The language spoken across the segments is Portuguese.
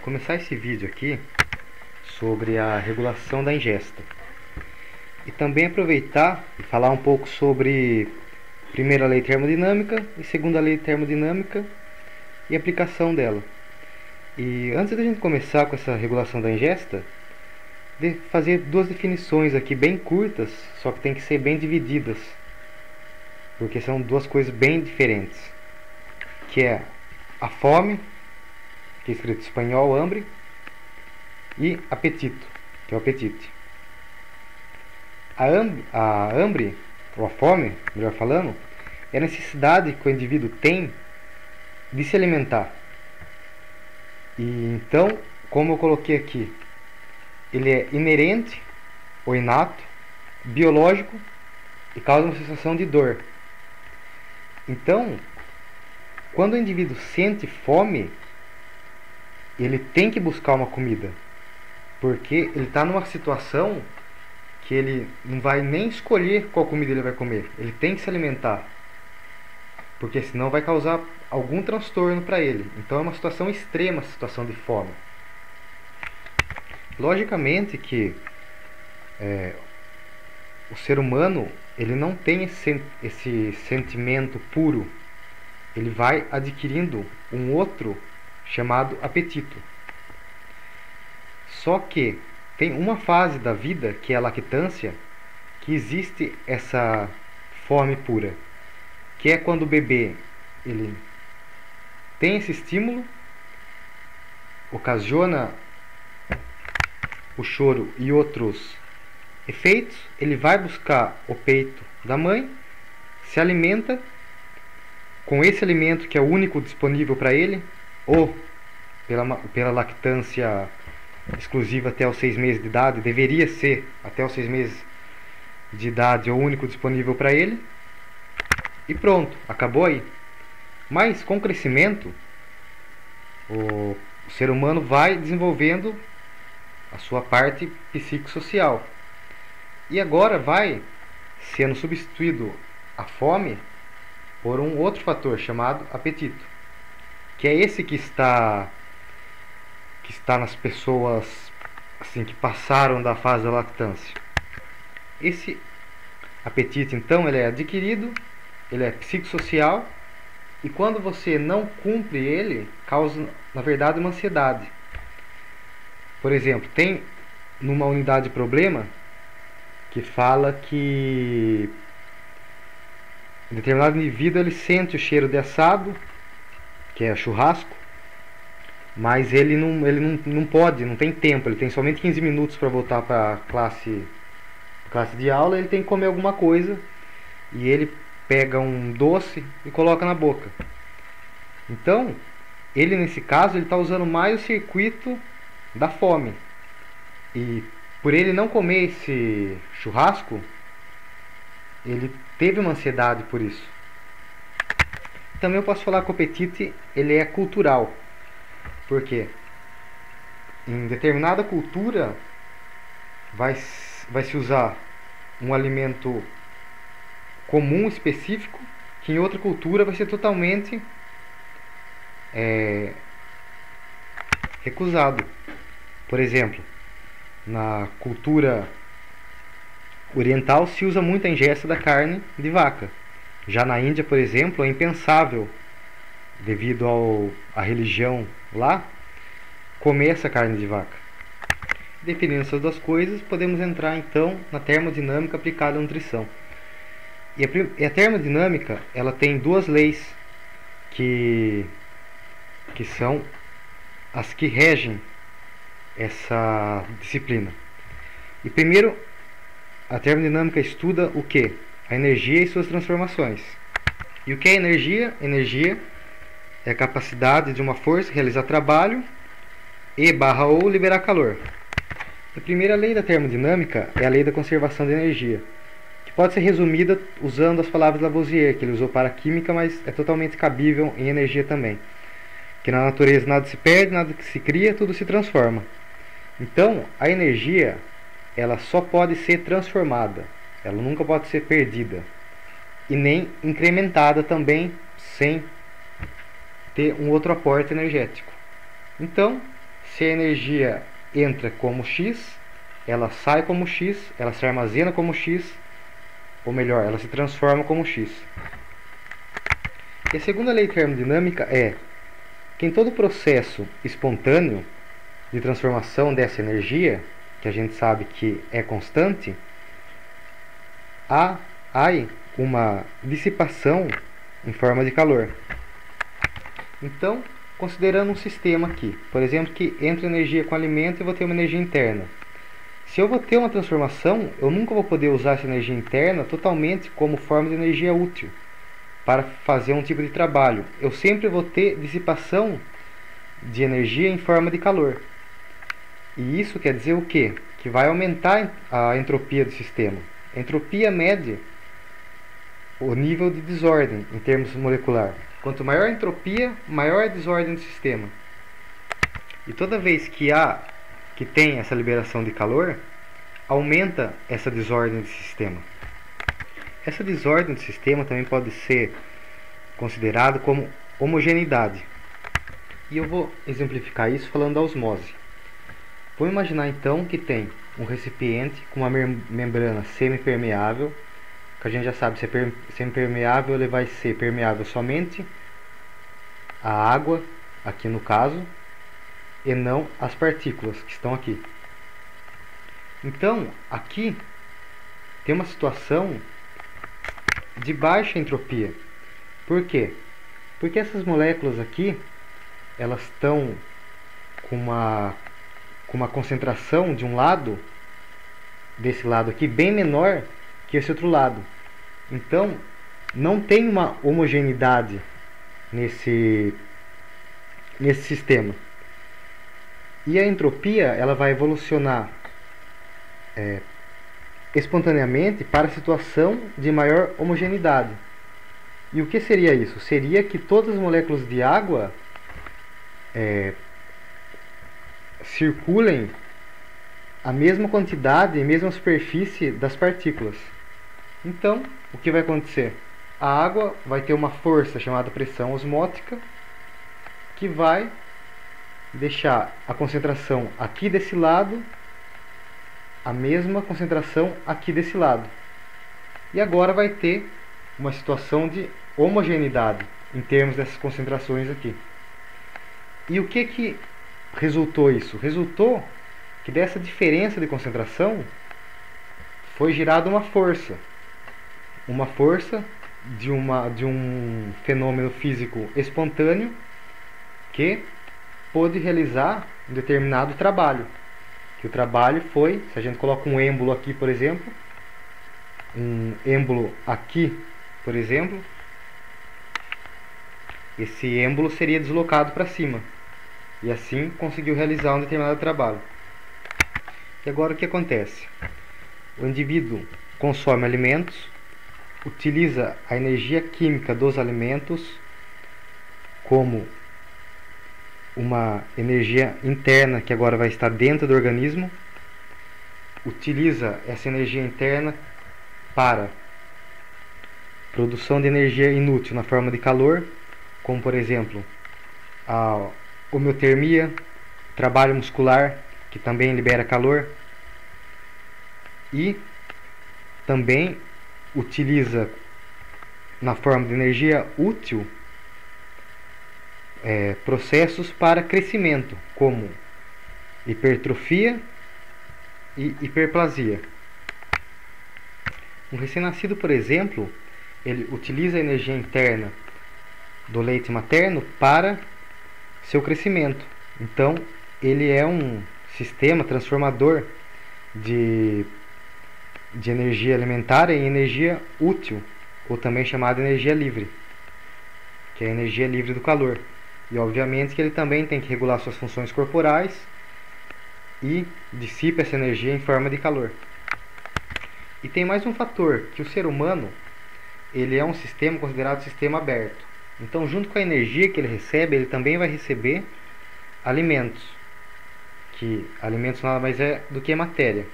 começar esse vídeo aqui sobre a regulação da ingesta e também aproveitar e falar um pouco sobre primeira lei termodinâmica e segunda lei termodinâmica e aplicação dela. E antes da gente começar com essa regulação da ingesta, de fazer duas definições aqui bem curtas, só que tem que ser bem divididas, porque são duas coisas bem diferentes, que é a fome, que é escrito em espanhol hambre, e apetito, que é o apetite. A hambre, ou a fome, melhor falando, é a necessidade que o indivíduo tem de se alimentar. E então, como eu coloquei aqui, ele é inerente ou inato, biológico e causa uma sensação de dor. Então, quando o indivíduo sente fome, ele tem que buscar uma comida, porque ele está numa situação que ele não vai nem escolher qual comida ele vai comer. Ele tem que se alimentar, porque senão vai causar algum transtorno para ele. Então é uma situação extrema, a situação de fome. Logicamente que o ser humano ele não tem esse sentimento puro. Ele vai adquirindo um outro chamado apetite. Só que tem uma fase da vida, que é a lactância, que existe essa fome pura, que é quando o bebê ele tem esse estímulo, ocasiona o choro e outros efeitos, ele vai buscar o peito da mãe, se alimenta com esse alimento que é o único disponível para ele, ou pela lactância exclusiva até os 6 meses de idade, deveria ser até os 6 meses de idade o único disponível para ele, e pronto, acabou aí. Mas com o crescimento, o ser humano vai desenvolvendo a sua parte psicossocial, e agora vai sendo substituído a fome por um outro fator chamado apetite, que é esse que está nas pessoas assim que passaram da fase da lactância. Esse apetite, então, ele é adquirido, ele é psicossocial, e quando você não cumpre ele, causa, na verdade, uma ansiedade. Por exemplo, tem numa unidade de problema que fala que determinado indivíduo ele sente o cheiro de assado, que é churrasco, mas ele não pode, não tem tempo, ele tem somente 15 minutos para voltar para a classe de aula, ele tem que comer alguma coisa, e ele pega um doce e coloca na boca. Então, ele nesse caso, ele está usando mais o circuito da fome, e por ele não comer esse churrasco, ele teve uma ansiedade por isso. Também eu posso falar que o apetite ele é cultural, porque em determinada cultura vai se usar um alimento comum específico, que em outra cultura vai ser totalmente recusado. Por exemplo, na cultura oriental se usa muito a ingesta da carne de vaca. Já na Índia, por exemplo, é impensável, devido à religião lá, comer essa carne de vaca. Definindo essas duas coisas, podemos entrar então na termodinâmica aplicada à nutrição. E a termodinâmica ela tem duas leis que são as que regem essa disciplina. E primeiro, a termodinâmica estuda o que? A energia e suas transformações. E o que é energia? Energia é a capacidade de uma força realizar trabalho ou liberar calor. A primeira lei da termodinâmica é a lei da conservação de energia, que pode ser resumida usando as palavras de Lavoisier, que ele usou para a química, mas é totalmente cabível em energia também. Que na natureza nada se perde, nada que se cria, tudo se transforma. Então, a energia ela só pode ser transformada, ela nunca pode ser perdida, e nem incrementada também sem ter um outro aporte energético. Então, Se a energia entra como X, ela sai como X, ela se armazena como X, ou melhor, ela se transforma como X. E a segunda lei termodinâmica é que em todo processo espontâneo de transformação dessa energia, que a gente sabe que é constante, há uma dissipação em forma de calor. Então, considerando um sistema aqui, por exemplo, que entra energia com alimento e eu vou ter uma energia interna. Se eu vou ter uma transformação, eu nunca vou poder usar essa energia interna totalmente como forma de energia útil para fazer um tipo de trabalho. Eu sempre vou ter dissipação de energia em forma de calor. E isso quer dizer o quê? Que vai aumentar a entropia do sistema. A entropia mede o nível de desordem em termos molecular. Quanto maior a entropia, maior a desordem do sistema. E toda vez que tem essa liberação de calor, aumenta essa desordem do sistema. Essa desordem do sistema também pode ser considerado como homogeneidade. E eu vou exemplificar isso falando da osmose. Vamos imaginar então que tem um recipiente com uma membrana semipermeável, que a gente já sabe, se é semipermeável, ele vai ser permeável somente à água, aqui no caso, e não às partículas que estão aqui. Então, aqui tem uma situação de baixa entropia. Por quê? Porque essas moléculas aqui, elas estão com uma concentração de um lado, desse lado aqui, bem menor que esse outro lado. Então, não tem uma homogeneidade nesse sistema. E a entropia, ela vai evolucionar espontaneamente para a situação de maior homogeneidade. E o que seria isso? Seria que todas as moléculas de água circulem a mesma quantidade e mesma superfície das partículas. Então, o que vai acontecer? A água vai ter uma força chamada pressão osmótica, que vai deixar a concentração aqui desse lado a mesma concentração aqui desse lado. E agora vai ter uma situação de homogeneidade em termos dessas concentrações aqui. E o que resultou isso? Resultou que dessa diferença de concentração foi gerada uma força. Uma força de um fenômeno físico espontâneo que pôde realizar um determinado trabalho. Que o trabalho foi, se a gente coloca um êmbolo aqui, por exemplo, um êmbolo aqui, por exemplo, esse êmbolo seria deslocado para cima. E assim conseguiu realizar um determinado trabalho. E agora o que acontece? O indivíduo consome alimentos, utiliza a energia química dos alimentos como uma energia interna que agora vai estar dentro do organismo, utiliza essa energia interna para produção de energia inútil na forma de calor, como por exemplo a homeotermia, trabalho muscular, que também libera calor, e também utiliza na forma de energia útil processos para crescimento, como hipertrofia e hiperplasia. Um recém-nascido, por exemplo, ele utiliza a energia interna do leite materno para seu crescimento. Então, ele é um sistema transformador de energia alimentar em energia útil, ou também chamada energia livre, que é a energia livre do calor. E obviamente que ele também tem que regular suas funções corporais e dissipa essa energia em forma de calor. E tem mais um fator, que o ser humano ele é um sistema considerado sistema aberto. Então, junto com a energia que ele recebe, ele também vai receber alimentos, que alimentos nada mais é do que matéria.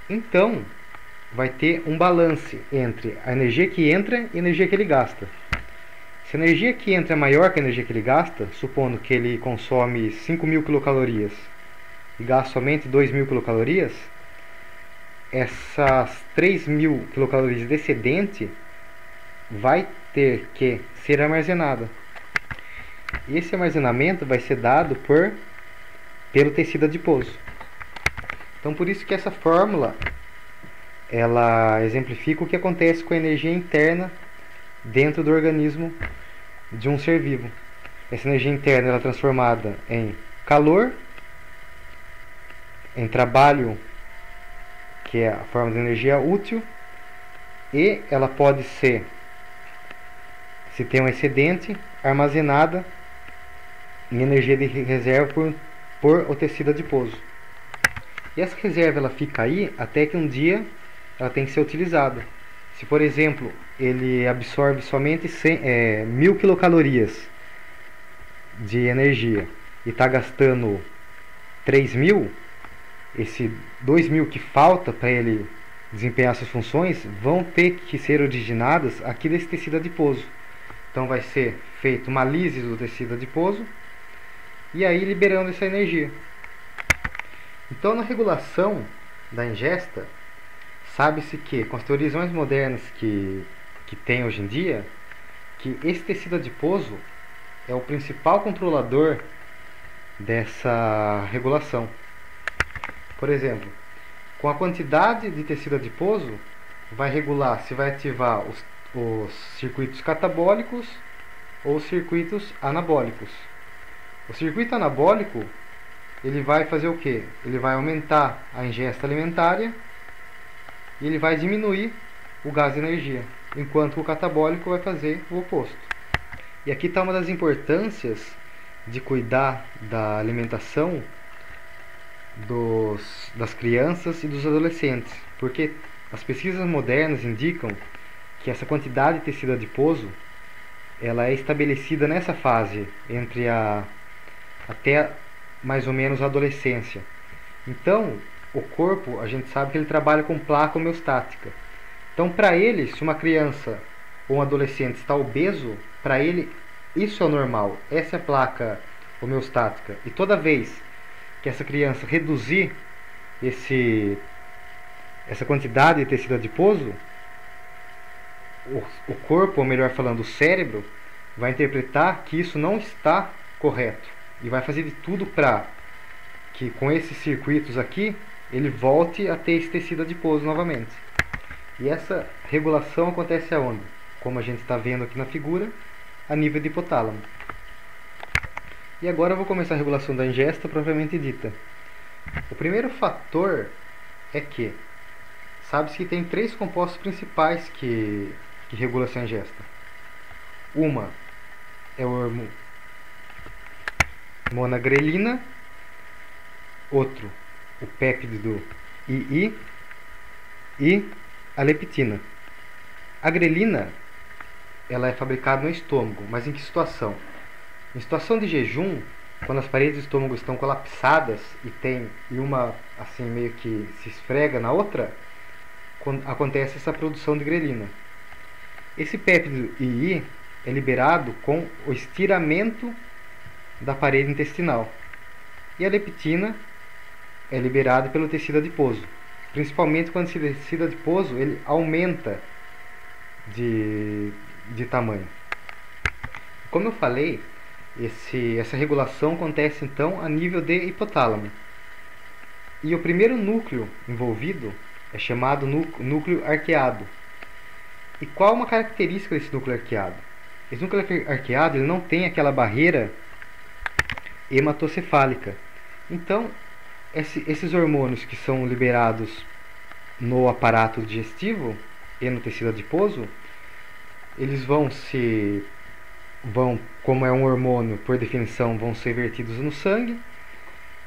Então, vai ter um balance entre a energia que entra e a energia que ele gasta. Se a energia que entra é maior que a energia que ele gasta, supondo que ele consome 5.000 quilocalorias e gasta somente 2.000 quilocalorias, essas 3.000 quilocalorias de excedente vai ter que ser armazenada. E esse armazenamento vai ser dado pelo tecido adiposo. Então, por isso que essa fórmula ela exemplifica o que acontece com a energia interna dentro do organismo de um ser vivo. Essa energia interna ela é transformada em calor, em trabalho, que é a forma de energia útil, e ela pode ser, se tem um excedente, armazenada em energia de reserva por o tecido adiposo. E essa reserva ela fica aí até que um dia ela tem que ser utilizada. Se, por exemplo, ele absorve somente 1.000 quilocalorias de energia e está gastando 3.000, esse 2.000 que falta para ele desempenhar suas funções vão ter que ser originadas aqui desse tecido adiposo. Então vai ser feita uma lise do tecido adiposo e aí liberando essa energia. Então, na regulação da ingesta, sabe-se que, com as teorias mais modernas que tem hoje em dia, que esse tecido adiposo é o principal controlador dessa regulação. Por exemplo, com a quantidade de tecido adiposo, vai regular se vai ativar os circuitos catabólicos ou os circuitos anabólicos. O circuito anabólico ele vai fazer o que? Ele vai aumentar a ingesta alimentar e ele vai diminuir o gasto de energia, enquanto o catabólico vai fazer o oposto. E aqui está uma das importâncias de cuidar da alimentação das crianças e dos adolescentes, porque as pesquisas modernas indicam que essa quantidade de tecido adiposo ela é estabelecida nessa fase, entre até mais ou menos a adolescência. Então, o corpo, a gente sabe que ele trabalha com placa homeostática. Então, para ele, se uma criança ou um adolescente está obeso, para ele isso é o normal. Essa é a placa homeostática. E toda vez que essa criança reduzir essa quantidade de tecido adiposo, o corpo, ou melhor falando, o cérebro, vai interpretar que isso não está correto e vai fazer de tudo para que com esses circuitos aqui ele volte a ter esse tecido adiposo novamente. E essa regulação acontece aonde? Como a gente está vendo aqui na figura, a nível de hipotálamo. E agora eu vou começar a regulação da ingesta propriamente dita. O primeiro fator é que sabe-se que tem 3 compostos principais que regulam essa ingesta. Uma é o hormônio grelina, outro o péptido II e a leptina. A grelina ela é fabricada no estômago, mas em que situação? Em situação de jejum, quando as paredes do estômago estão colapsadas e uma assim meio que se esfrega na outra, acontece essa produção de grelina. Esse péptido II é liberado com o estiramento da parede intestinal. E a leptina é liberada pelo tecido adiposo, principalmente quando esse tecido adiposo ele aumenta de tamanho. Como eu falei, essa regulação acontece então a nível de hipotálamo. E o primeiro núcleo envolvido é chamado núcleo arqueado. E qual uma característica desse núcleo arqueado? Esse núcleo arqueado ele não tem aquela barreira hematocefálica. Então, esses hormônios que são liberados no aparato digestivo e no tecido adiposo, eles como é um hormônio, por definição, vão ser vertidos no sangue,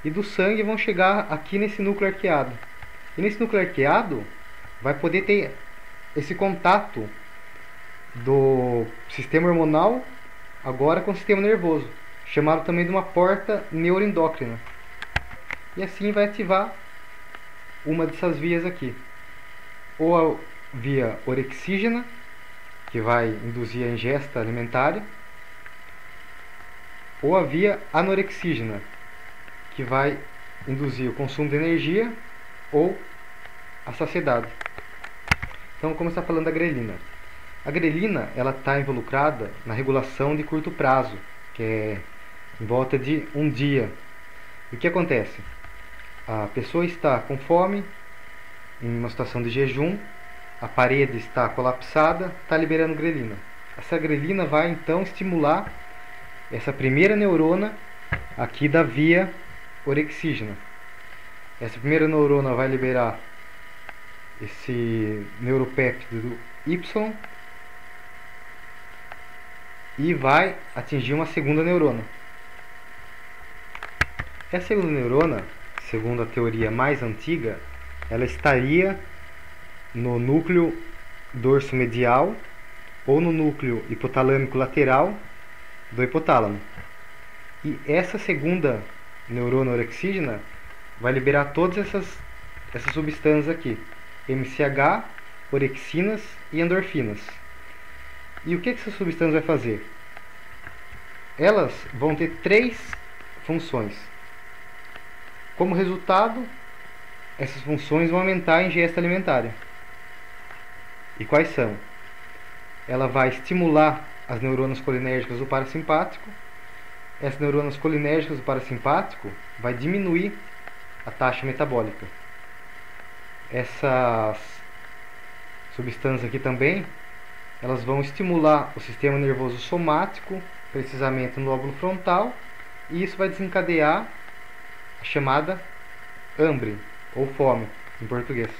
e do sangue vão chegar aqui nesse núcleo arqueado. E nesse núcleo arqueado vai poder ter esse contato do sistema hormonal agora com o sistema nervoso, chamado também de uma porta neuroendócrina. E assim vai ativar uma dessas vias aqui, ou a via orexígena que vai induzir a ingesta alimentar, ou a via anorexígena, que vai induzir o consumo de energia ou a saciedade. Então, vamos começar falando da grelina. A grelina ela está involucrada na regulação de curto prazo, que é em volta de um dia. E o que acontece? A pessoa está com fome, em uma situação de jejum, a parede está colapsada, está liberando grelina. Essa grelina vai então estimular essa primeira neurona aqui da via orexígena. Essa primeira neurona vai liberar esse neuropéptido Y e vai atingir uma segunda neurona. Essa segunda neurona, segundo a teoria mais antiga, ela estaria no núcleo dorso-medial ou no núcleo hipotalâmico lateral do hipotálamo. E essa segunda neurona orexígena vai liberar todas essas substâncias aqui: MCH, orexinas e endorfinas. E o que essas substâncias vai fazer? Elas vão ter três funções. Como resultado, essas funções vão aumentar a ingesta alimentar. E quais são? Ela vai estimular as neuronas colinérgicas do parasimpático. Essas neuronas colinérgicas do parasimpático vai diminuir a taxa metabólica. Essas substâncias aqui também, elas vão estimular o sistema nervoso somático, precisamente no lóbulo frontal, e isso vai desencadear a chamada hambre, ou fome, em português.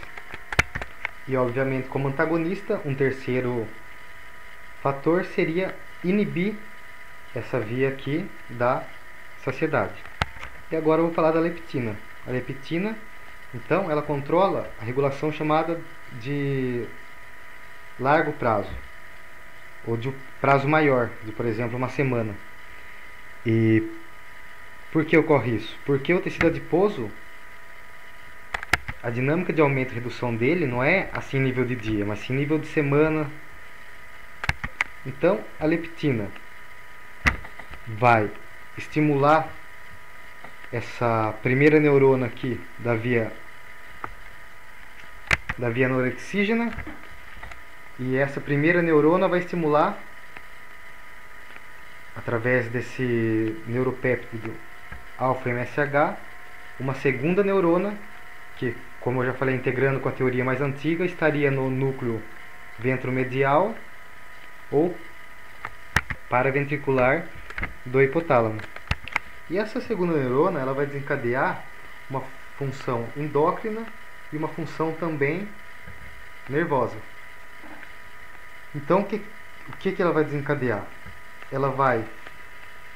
E, obviamente, como antagonista, um terceiro fator seria inibir essa via aqui da saciedade. E agora eu vou falar da leptina. A leptina, então, ela controla a regulação chamada de largo prazo, ou de prazo maior, de, por exemplo, uma semana. E por que ocorre isso? Porque o tecido adiposo, a dinâmica de aumento e redução dele não é assim nível de dia, mas sim nível de semana. Então, a leptina vai estimular essa primeira neurona aqui da via anorexígena, e essa primeira neurona vai estimular, através desse neuropéptido alfa-MSH, uma segunda neurona que, como eu já falei, integrando com a teoria mais antiga, estaria no núcleo ventromedial ou paraventricular do hipotálamo. E essa segunda neurona ela vai desencadear uma função endócrina e uma função também nervosa. Então, o que ela vai desencadear? Ela vai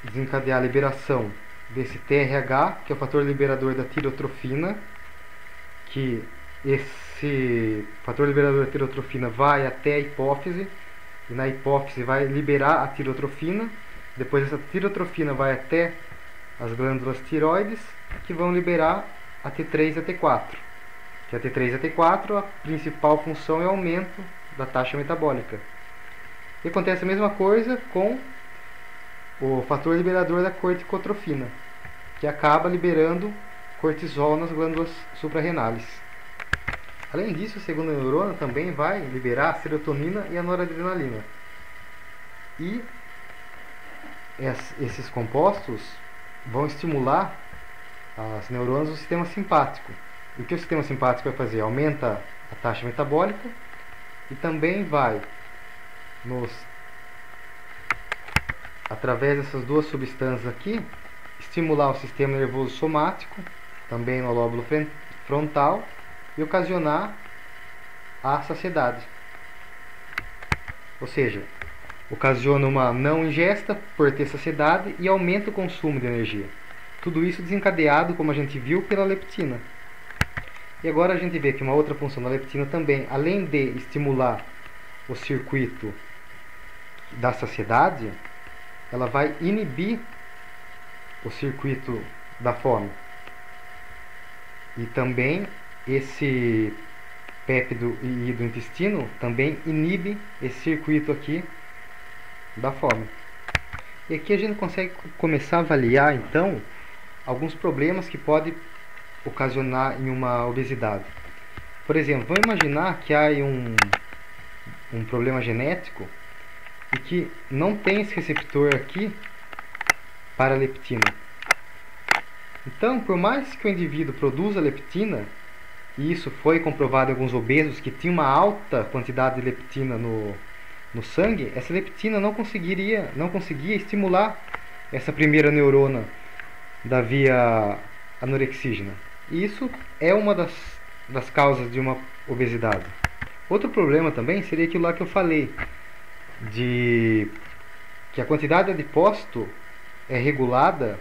desencadear a liberação desse TRH, que é o fator liberador da tirotrofina, que esse fator liberador da tirotrofina vai até a hipófise, e na hipófise vai liberar a tirotrofina. Depois essa tirotrofina vai até as glândulas tiroides, que vão liberar a T3 e a T4. Que a T3 e a T4, a principal função é o aumento da taxa metabólica. E acontece a mesma coisa com o fator liberador da corticotrofina, que acaba liberando cortisol nas glândulas suprarrenais. Além disso, a segunda neurona também vai liberar a serotonina e a noradrenalina. E esses compostos vão estimular as neuronas do sistema simpático. E o que o sistema simpático vai fazer? Aumenta a taxa metabólica e também vai, através dessas duas substâncias aqui, estimular o sistema nervoso somático, também no lóbulo frontal, e ocasionar a saciedade. Ou seja, ocasiona uma não ingesta por ter saciedade e aumenta o consumo de energia. Tudo isso desencadeado, como a gente viu, pela leptina. E agora a gente vê que uma outra função da leptina também, além de estimular o circuito da saciedade, ela vai inibir o circuito da fome. E também esse péptido e do intestino, também inibe esse circuito aqui da fome. E aqui a gente consegue começar a avaliar então alguns problemas que pode ocasionar em uma obesidade. Por exemplo, vamos imaginar que há um problema genético e que não tem esse receptor aqui para a leptina. Então, por mais que o indivíduo produza leptina, e isso foi comprovado em alguns obesos que tinham uma alta quantidade de leptina no sangue, essa leptina não conseguia estimular essa primeira neurona da via anorexígena. E isso é uma das causas de uma obesidade. Outro problema também seria aquilo lá que eu falei, de que a quantidade de adipócito é regulada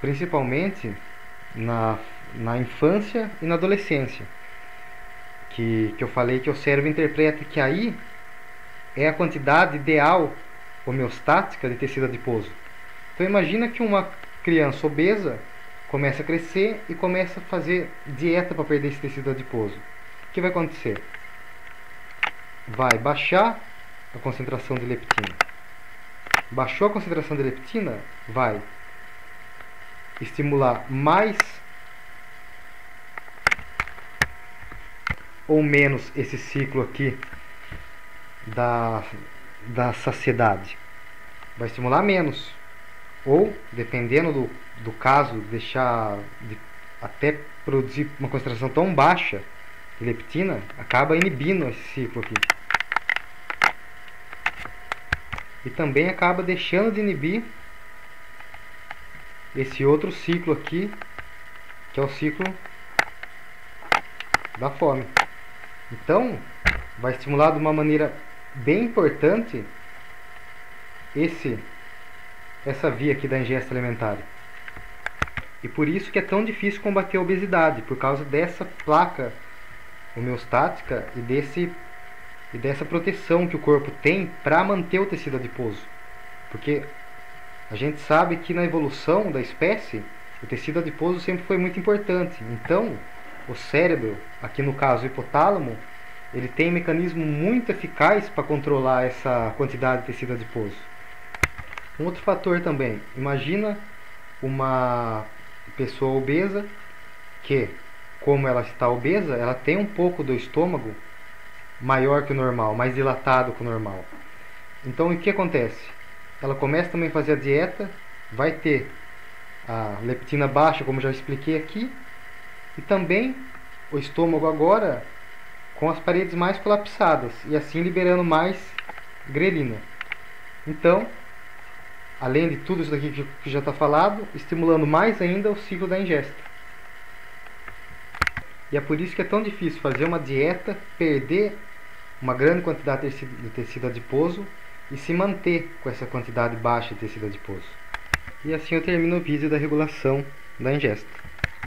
principalmente na infância e na adolescência. Que eu falei que o cérebro interpreta que aí é a quantidade ideal homeostática de tecido adiposo. Então imagina que uma criança obesa começa a crescer e começa a fazer dieta para perder esse tecido adiposo. O que vai acontecer? Vai baixar a concentração de leptina. Baixou a concentração de leptina, vai estimular mais ou menos esse ciclo aqui da saciedade. Vai estimular menos. Ou, dependendo do caso, deixar até produzir uma concentração tão baixa de leptina, acaba inibindo esse ciclo aqui. E também acaba deixando de inibir esse outro ciclo aqui, que é o ciclo da fome. Então, vai estimular de uma maneira bem importante essa via aqui da ingesta alimentar. E por isso que é tão difícil combater a obesidade, por causa dessa placa homeostática e dessa proteção que o corpo tem para manter o tecido adiposo. Porque a gente sabe que na evolução da espécie, o tecido adiposo sempre foi muito importante. Então, o cérebro, aqui no caso o hipotálamo, ele tem um mecanismo muito eficaz para controlar essa quantidade de tecido adiposo. Um outro fator também, imagina uma pessoa obesa que, como ela está obesa, ela tem um pouco do estômago maior que o normal, mais dilatado que o normal. Então o que acontece? Ela começa também a fazer a dieta, vai ter a leptina baixa, como já expliquei aqui, e também o estômago agora com as paredes mais colapsadas e assim liberando mais grelina. Então, além de tudo isso daqui que já está falado, estimulando mais ainda o ciclo da ingesta. E é por isso que é tão difícil fazer uma dieta, perder uma grande quantidade de tecido adiposo e se manter com essa quantidade baixa de tecido adiposo. E assim eu termino o vídeo da regulação da ingesta.